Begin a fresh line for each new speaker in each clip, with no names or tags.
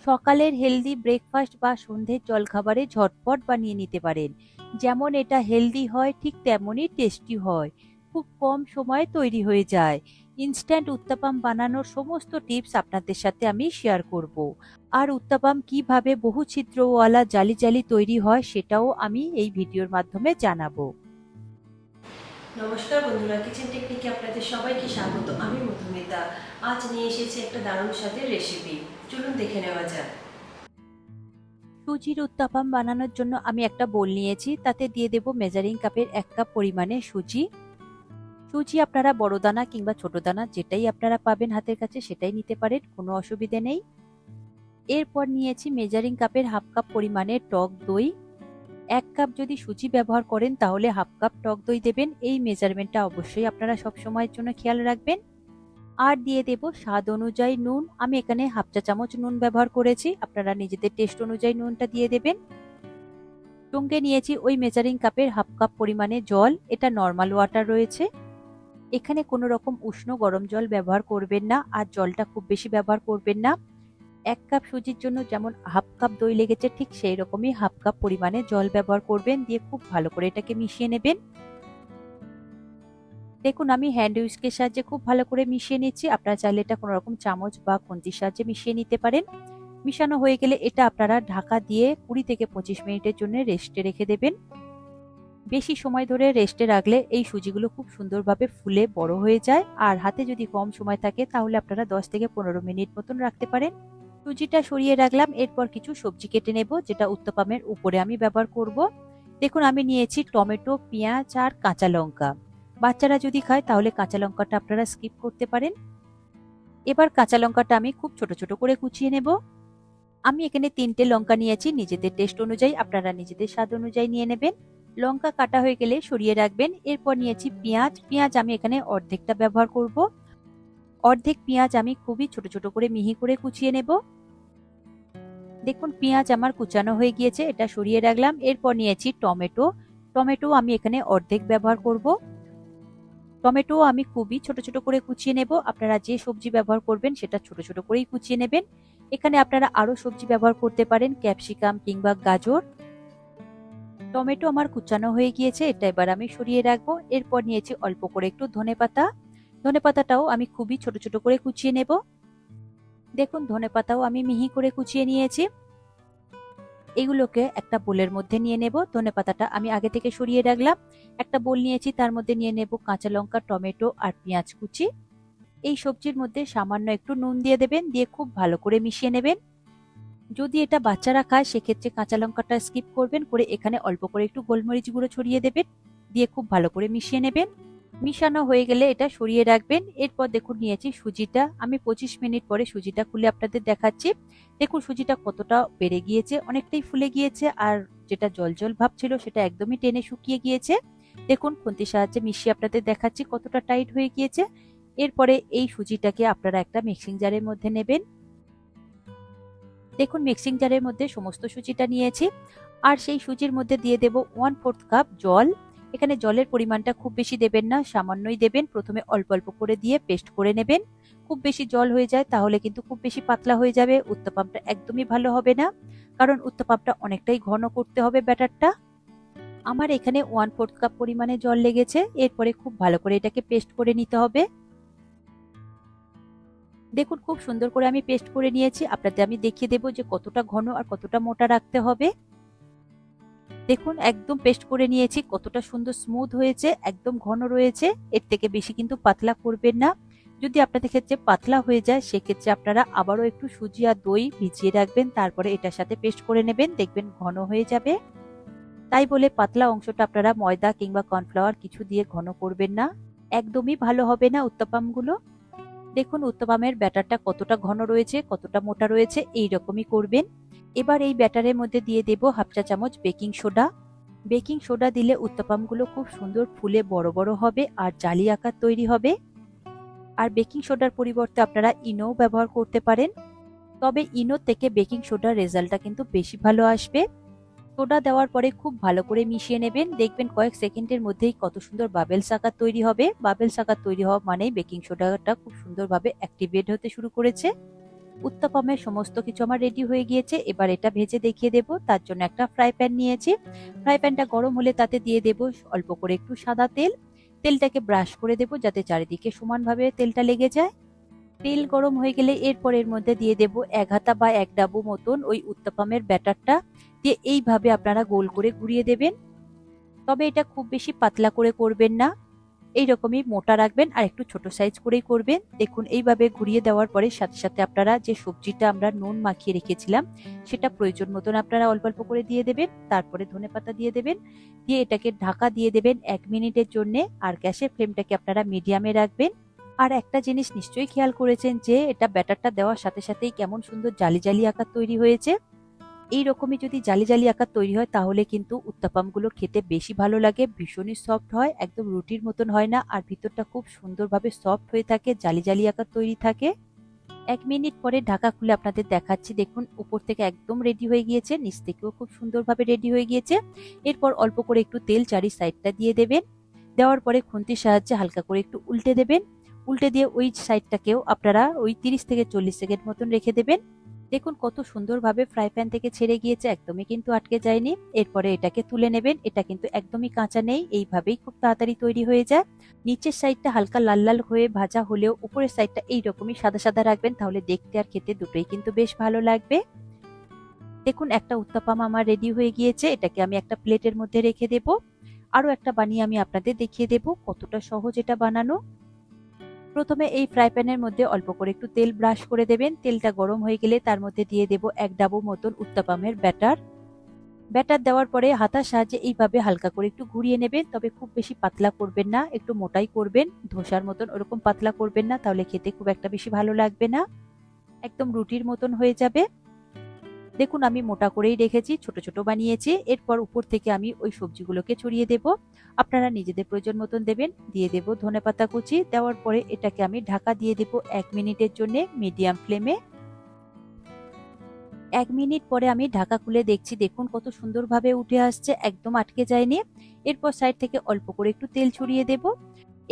সকালের healthy breakfast বা সন্ধ্যের জলখাবারে ঝটপট বানিয়ে নিতে পারেন। যেমন এটা হেলদি হয় ঠিক তেমনই টেস্টি হয়। খুব কম সময়ে তৈরি হয়ে যায়। ইনস্ট্যান্ট উত্তাপাম বানানোর সমস্ত টিপস আপনাদের সাথে আমি শেয়ার করব। আর উত্তাপাম কিভাবে বহু ছিদ্রওয়ালা জালি জালি তৈরি হয় সেটাও আমি এই ভিডিওর মাধ্যমে জানাবো।
নমস্কার বন্ধুরা, কিচেন টেকনিকে আপনাদের সবাইকে স্বাগত। আমি মধুমিতা। আজ নিয়ে এসেছি একটা দারুণ স্বাদের রেসিপি। চলুন দেখে নেওয়া যাক।
সুজির উত্তাপাম বানানোর জন্য আমি একটা বোল নিয়েছি, তাতে দিয়ে দেব মেজারিং কাপের 1 কাপ পরিমাণে সুজি। সুজি আপনারা বড় দানা কিংবা ছোট দানা যেটাই আপনারা পাবেন হাতের কাছে সেটাই নিতে পারেন, কোনো অসুবিধে নেই। এরপর নিয়েছি মেজারিং কাপের 1/2 কাপ পরিমাণে টক দই। 1 কাপ যদি সুজি ব্যবহার করেন তাহলে 1/2 কাপ টক দই দেবেন। এই মেজারমেন্টটা অবশ্যই আপনারা সব সময়ের জন্য খেয়াল রাখবেন। আর দিয়ে দেব স্বাদ অনুযায়ী নুন। আমি এখানে 1/2 চা চামচ নুন ব্যবহার করেছি, আপনারা নিজেদের টেস্ট অনুযায়ী নুনটা দিয়ে দেবেন। সঙ্গে নিয়েছি ওই মেজারিং কাপের 1/2 কাপ পরিমাণে জল, এটা নর্মাল ওয়াটার রয়েছে। এখানে কোনো রকম উষ্ণ গরম জল ব্যবহার করবেন না, আর জলটা খুব বেশি ব্যবহার করবেন না। 1 কাপ সুজির জন্য যেমন 1/2 কাপ দই লেগেছে ঠিক সেই রকমই 1/2 কাপ পরিমাণে জল ব্যবহার করবেন, দিয়ে খুব ভালো করে এটাকে মিশিয়ে নেবেন। দেখুন আমি হ্যান্ড উইস্কের সাহায্যে খুব ভালো করে মিশিয়ে নিচ্ছি, আপনারা চাইলে এটা কোনো রকম চামচ বা খুন্তির সাহায্যে মিশিয়ে নিতে পারেন। মিশানো হয়ে গেলে এটা আপনারা ঢাকা দিয়ে 20 থেকে 25 মিনিটের জন্য রেস্টে রেখে দেবেন। বেশি সময় ধরে রেস্টে রাখলে এই সুজিগুলো খুব সুন্দরভাবে ফুলে বড় হয়ে যায়, আর হাতে যদি কম সময় থাকে তাহলে আপনারা 10 থেকে 15 মিনিট মতন রাখতে পারেন। সুজিটা সরিয়ে রাখলাম, এরপর কিছু সবজি কেটে নেব যেটা উত্তপামের উপরে আমি ব্যবহার করব। দেখুন আমি নিয়েছি টমেটো, পেঁয়াজ আর কাঁচা লঙ্কা। বাচ্চারা যদি খায় তাহলে কাঁচা লঙ্কাটা আপনারা স্কিপ করতে পারেন। এবার কাঁচা লঙ্কাটা আমি খুব ছোট ছোট করে কুচিয়ে নেব। আমি এখানে 3টে লঙ্কা নিয়েছি, নিজেদের টেস্ট অনুযায়ী আপনারা নিজেদের স্বাদ অনুযায়ী নিয়ে নেবেন। লঙ্কা কাটা হয়ে গেলে সরিয়ে রাখবেন। এরপর নিয়েছি পেঁয়াজ। পেঁয়াজ আমি এখানে অর্ধেকটা ব্যবহার করব। অর্ধেক পেঁয়াজ আমি খুবই ছোট ছোট করে মিহি করে কুচিয়ে নেব। দেখুন পেঁয়াজ আমার কুচানো হয়ে গিয়েছে, এটা সরিয়ে রাখলাম। এরপর নিয়েছি টমেটো। টমেটো আমি এখানে অর্ধেক ব্যবহার করব। টমেটো আমি খুবই ছোট ছোট করে কুচিয়ে নেব। আপনারা যে সবজি ব্যবহার করবেন সেটা ছোট ছোট করেই কুচিয়ে নেবেন। এখানে আপনারা আরো সবজি ব্যবহার করতে পারেন, ক্যাপসিকাম কিংবা গাজর। টমেটো আমার কুচানো হয়ে গিয়েছে, এটা এবার আমি সরিয়ে রাখবো। এরপর নিয়েছি অল্প করে একটু ধনেপাতা। ধনেপাতাটাও আমি খুবই ছোট ছোট করে কুচিয়ে নেব। দেখুন ধনেপাতাও আমি মিহি করে কুচিয়ে নিয়েছি। এগুলোকে একটা বোলের মধ্যে নিয়ে নেব। ধনেপাতাটা আমি আগে থেকে সরিয়ে রাখলাম। একটা বোল নিয়েছি, তার মধ্যে নিয়ে নেব কাঁচা লঙ্কা, টমেটো আর পেঁয়াজ কুচি। এই সবজির মধ্যে সামান্য একটু নুন দিয়ে দেবেন, দিয়ে খুব ভালো করে মিশিয়ে নেবেন। যদি এটা বাচ্চারা খায় সেক্ষেত্রে কাঁচা লঙ্কাটা স্কিপ করবেন, করে এখানে অল্প করে একটু গোলমরিচ গুঁড়ো ছড়িয়ে দেবেন, দিয়ে খুব ভালো করে মিশিয়ে নেবেন। মিশানো হয়ে গেলে এটা সরিয়ে রাখবেন। এরপর দেখুন নিয়েছি সুজিটা। আমি 25 মিনিট পরে সুজিটা খুলে আপনাদের দেখাচ্ছি। দেখুন সুজিটা কতটা বেড়ে গিয়েছে, অনেকটাই ফুলে গিয়েছে, আর যেটা জল জল ভাব ছিল সেটা একদমই টেনে শুকিয়ে গিয়েছে। দেখুন খুন্তির সাহায্যে মিশিয়ে আপনাদের দেখাচ্ছি কতটা টাইট হয়ে গিয়েছে। এরপরে এই সুজিটাকে আপনারা একটা মিক্সিং জারের মধ্যে নেবেন। দেখুন মিক্সিং জারের মধ্যে সমস্ত সুজিটা নিয়েছি, আর সেই সুজির মধ্যে দিয়ে দেব 1/4 কাপ জল। এখানে জলের পরিমাণটা খুব বেশি দেবেন না, সামান্যই দেবেন। প্রথমে অল্প অল্প করে দিয়ে পেস্ট করে নেবেন। খুব বেশি জল হয়ে যায় তাহলে কিন্তু খুব বেশি পাতলা হয়ে যাবে, উত্তপামটা একদমই ভালো হবে না, কারণ উত্তপামটা অনেকটাই ঘন করতে হবে ব্যাটারটা। আমার এখানে 1/4 কাপ পরিমাণে জল লেগেছে। এরপরে খুব ভালো করে এটাকে পেস্ট করে নিতে হবে। দেখুন খুব সুন্দর করে আমি পেস্ট করে নিয়েছি, আপনাদের আমি দেখিয়ে দেবো যে কতটা ঘন আর কতটা মোটা রাখতে হবে। দেখুন একদম পেস্ট করে নিয়েছি, কতটা সুন্দর স্মুথ হয়েছে, একদম ঘন রয়েছে। এর থেকে বেশি কিন্তু পাতলা করবেন না। যদি আপনাদের ক্ষেত্রে পাতলা হয়ে যায় সেক্ষেত্রে আপনারা আবারও একটু সুজি আর দই ভিজিয়ে রাখবেন, তারপরে এটার সাথে পেস্ট করে নেবেন, দেখবেন ঘন হয়ে যাবে। তাই বলে পাতলা অংশটা আপনারা ময়দা কিংবা কর্নফ্লাওয়ার কিছু দিয়ে ঘন করবেন না, একদমই ভালো হবে না উত্তপামগুলো। দেখুন উত্তপামের ব্যাটারটা কতটা ঘন রয়েছে, কতটা মোটা রয়েছে, এই রকমই করবেন। এবার এই ব্যাটারের মধ্যে দিয়ে দেব 1/2 চা চামচ বেকিং সোডা। বেকিং সোডা দিলে উত্তপামগুলো খুব সুন্দর ফুলে বড় বড় হবে আর জালি আকার তৈরি হবে। আর বেকিং সোডার পরিবর্তে আপনারা ইনো ব্যবহার করতে পারেন, তবে ইনো থেকে বেকিং সোডার রেজাল্টটা কিন্তু বেশি ভালো আসবে। সোডা দেওয়ার পরে খুব ভালো করে মিশিয়ে নেবেন, দেখবেন কয়েক সেকেন্ডের মধ্যেই কত সুন্দর বাবেলস আকার তৈরি হবে। বাবেলস আকার তৈরি হওয়া মানেই বেকিং সোডাটা খুব সুন্দরভাবে অ্যাক্টিভেট হতে শুরু করেছে। উত্তপমের সমস্ত কিছু আমার রেডি হয়ে গিয়েছে। এবার এটা ভেজে দেখিয়ে দেব। তার জন্য একটা ফ্রাই প্যান নিয়েছি। ফ্রাই প্যানটা গরম হলে তাতে দিয়ে দেব অল্প করে একটু সাদা তেল। তেলটাকে ব্রাশ করে দেব যাতে চারিদিকে সমানভাবে তেলটা লেগে যায়। তেল গরম হয়ে গেলে এরপর এর মধ্যে দিয়ে দেব ১ হাতা বা ১ ডাবু মতন ওই উত্তপমের ব্যাটারটা দিয়ে এইভাবে আপনারা গোল করে ঘুরিয়ে দেবেন। তবে এটা খুব বেশি পাতলা করে করবেন না, এইরকমই মোটা রাখবেন আর একটু ছোট সাইজ করেই করবেন। দেখুন এইভাবে ঘুরিয়ে দেওয়ার পরে সাথে সাথে আপনারা যে সবজিটা আমরা নুন মাখিয়ে রেখেছিলাম সেটা প্রয়োজন মতন আপনারা অল্প অল্প করে দিয়ে দেবেন। তারপরে ধনেপাতা দিয়ে দেবেন, দিয়ে এটাকে ঢাকা দিয়ে দেবেন ১ মিনিটের জন্য। আর গ্যাসের ফ্লেমটাকে আপনারা মিডিয়ামে রাখবেন। আর একটা জিনিস নিশ্চয়ই খেয়াল করেছেন যে এটা ব্যাটারটা দেওয়ার সাথে সাথেই কেমন সুন্দর জালি জালি আকার তৈরি হয়েছে। এই রকমই যদি জালি জালি আকার তৈরি হয় তাহলে কিন্তু উত্তাপামগুলো খেতে বেশি ভালো লাগে, ভীষণই সফট হয়, একদম রুটির মতন হয় না, আর ভিতরটা খুব সুন্দরভাবে সফট হয়ে থাকে, জালি জালি আকার তৈরি থাকে। ১ মিনিট পরে ঢাকা খুলে আপনাদের দেখাচ্ছি। দেখুন উপর থেকে একদম রেডি হয়ে গিয়েছে, নিচ থেকেও খুব সুন্দরভাবে রেডি হয়ে গিয়েছে। এরপর অল্প করে একটু তেল চারি সাইডটা দিয়ে দেবেন। দেওয়ার পরে খুন্তির সাহায্যে হালকা করে একটু উল্টে দেবেন। উল্টে দিয়ে ওই সাইডটাকেও আপনারা ওই ৩০ থেকে ৪০ সেকেন্ড মতন রেখে দেবেন। দেখুন কত সুন্দরভাবে ফ্রাই প্যান থেকে ছেড়ে গিয়েছে, একদমই কিন্তু আটকে যায়নি। এরপরে এটাকে তুলে নেবেন। এটা কিন্তু একদমই কাঁচা নেই, এইভাবেই খুব তাড়াতাড়ি তৈরি হয়ে যায়। নিচের সাইডটা হালকা লাল লাল হয়ে ভাজা হলেও উপরের সাইডটা এইরকমই সাদা সাদা রাখবেন, তাহলে দেখতে আর খেতে দুটোই কিন্তু বেশ ভালো লাগবে। দেখুন একটা উত্তাপাম আমার রেডি হয়ে গিয়েছে, এটাকে আমি একটা প্লেটের মধ্যে রেখে দেব। আরো একটা বানিয়ে আমি আপনাদের দেখিয়ে দেব কতটা সহজ এটা বানানো। প্রথমে এই ফ্রাই প্যানের মধ্যে অল্প করে একটু তেল ব্রাশ করে দেবেন। তেলটা গরম হয়ে গেলে তার মধ্যে দিয়ে দেব ১ ডাবু মতন উত্তাপামের ব্যাটার। ব্যাটার দেওয়ার পরে হাতার সাহায্যে এইভাবে হালকা করে একটু ঘুরিয়ে নেবেন, তবে খুব বেশি পাতলা করবেন না, একটু মোটাই করবেন, ধোসার মতন ওরকম পাতলা করবেন না, তাহলে খেতে খুব একটা বেশি ভালো লাগবে না, একদম রুটির মতন হয়ে যাবে। দেখুন আমি মোটা করেই রেখেছি, ছোট ছোট বানিয়েছি। এরপর উপর থেকে আমি ওই সবজিগুলোকে ছড়িয়ে দেব। আপনারা নিজেদের প্রয়োজন মতন দেবেন। দিয়ে দেব ধনেপাতা কুচি। দেওয়ার পরে এটাকে আমি ঢাকা দিয়ে দেব ১ মিনিটের জন্য মিডিয়াম ফ্লেমে। ১ মিনিট পরে আমি ঢাকা খুলে দেখছি, দেখুন কত সুন্দরভাবে উঠে আসছে, একদম আটকে যায়নি। এরপর সাইড থেকে অল্প করে একটু তেল ছড়িয়ে দেব।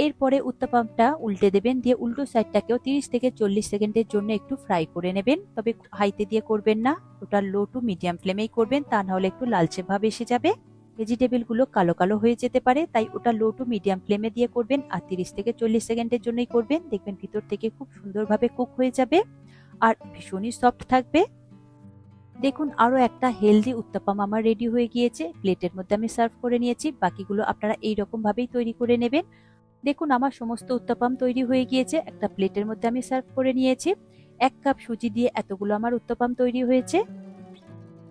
এরপরে উত্তাপামটা উল্টে দেবেন, দিয়ে উল্টো সাইডটাকেও ৩০ থেকে ৪০ সেকেন্ডের জন্য একটু ফ্রাই করে নেবেন, তবে হাইতে দিয়ে করবেন না, ওটা লো টু মিডিয়াম ফ্লেমেই করবেন, তা না হলে একটু লালচে ভাব এসে যাবে, ভেজিটেবল গুলো কালো কালো হয়ে যেতে পারে। তাই ওটা লো টু মিডিয়াম ফ্লেমে দিয়ে করবেন আর ৩০ থেকে ৪০ সেকেন্ডের জন্যই করবেন। দেখবেন ভিতর থেকে খুব সুন্দরভাবে কুক হয়ে যাবে আর ভীষণই সফট থাকবে। দেখুন আরো একটা হেলদি উত্তাপাম আমার রেডি হয়ে গিয়েছে, প্লেটের মধ্যে আমি সার্ভ করে নিয়েছি। বাকিগুলো আপনারা এইরকম ভাবেই তৈরি করে নেবেন। দেখুন আমার সমস্ত উত্তাপাম তৈরি হয়ে গিয়েছে, একটা প্লেটের মধ্যে আমি সার্ভ করে নিয়েছি। ১ কাপ সুজি দিয়ে এতগুলো আমার উত্তাপাম তৈরি হয়েছে।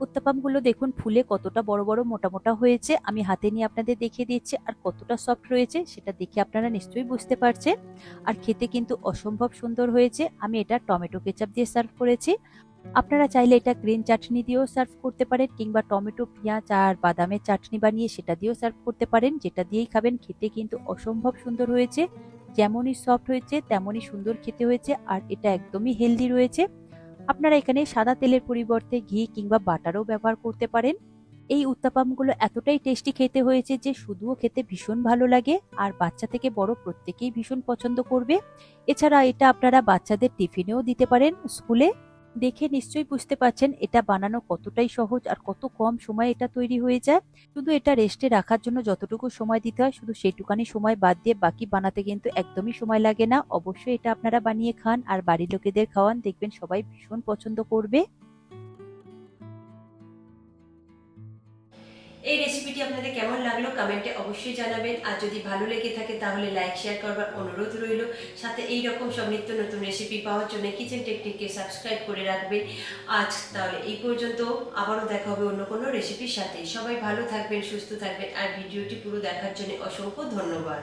উত্তাপামগুলো দেখুন ফুলে কতটা বড় বড় মোটা মোটা হয়েছে, আমি হাতে নিয়ে আপনাদের দেখিয়ে দিচ্ছি, আর কতটা সফট রয়েছে সেটা দেখে আপনারা নিশ্চয়ই বুঝতে পারছেন। আর খেতে কিন্তু অসম্ভব সুন্দর হয়েছে। আমি এটা টমেটো কেচাপ দিয়ে সার্ভ করেছি। আপনারা চাইলে এটা গ্রিন চাটনি দিয়েও সার্ভ করতে পারেন, কিংবা টমেটো পেঁয়াজ আর বাদামের চাটনি বানিয়ে সেটা দিয়েও সার্ভ করতে পারেন, যেটা দিয়েই খাবেন খেতে কিন্তু অসম্ভব সুন্দর হয়েছে। যেমনই সফট হয়েছে তেমনই সুন্দর খেতে হয়েছে, আর এটা একদমই হেলদি রয়েছে। আপনারা এখানে সাদা তেলের পরিবর্তে ঘি কিংবা বাটারও ব্যবহার করতে পারেন। এই উত্তাপামগুলো এতটাই টেস্টি খেতে হয়েছে যে শুধুও খেতে ভীষণ ভালো লাগে, আর বাচ্চা থেকে বড় প্রত্যেকেই ভীষণ পছন্দ করবে। এছাড়া এটা আপনারা বাচ্চাদের টিফিনেও দিতে পারেন স্কুলে। দেখে নিশ্চয়ই বুঝতে পারছেন এটা বানানো কতটাই সহজ আর কত কম সময়ে এটা তৈরি হয়ে যায়। শুধু এটা রেস্টে রাখার জন্য যতটুকু সময় দিতে হয় শুধু সেইটুকানি সময় বাদ দিয়ে বাকি বানাতে কিন্তু একদমই সময় লাগে না। অবশ্যই এটা আপনারা বানিয়ে খান আর বাড়ির লোকেদের খাওয়ান, দেখবেন সবাই ভীষণ পছন্দ করবে।
এই রেসিপিটি আপনাদের কেমন লাগলো কমেন্টে অবশ্যই জানাবেন। আর যদি ভালো লেগে থাকে তাহলে লাইক শেয়ার করবার অনুরোধ রইল। সাথে এই রকম সব নিত্য নতুন রেসিপি পাওয়ার জন্য কিচেন টেকনিককে সাবস্ক্রাইব করে রাখবেন। আজ তাহলে এই পর্যন্ত, আবারও দেখা হবে অন্য কোনো রেসিপির সাথে। সবাই ভালো থাকবেন, সুস্থ থাকবেন, আর ভিডিওটি পুরো দেখার জন্য অসংখ্য ধন্যবাদ।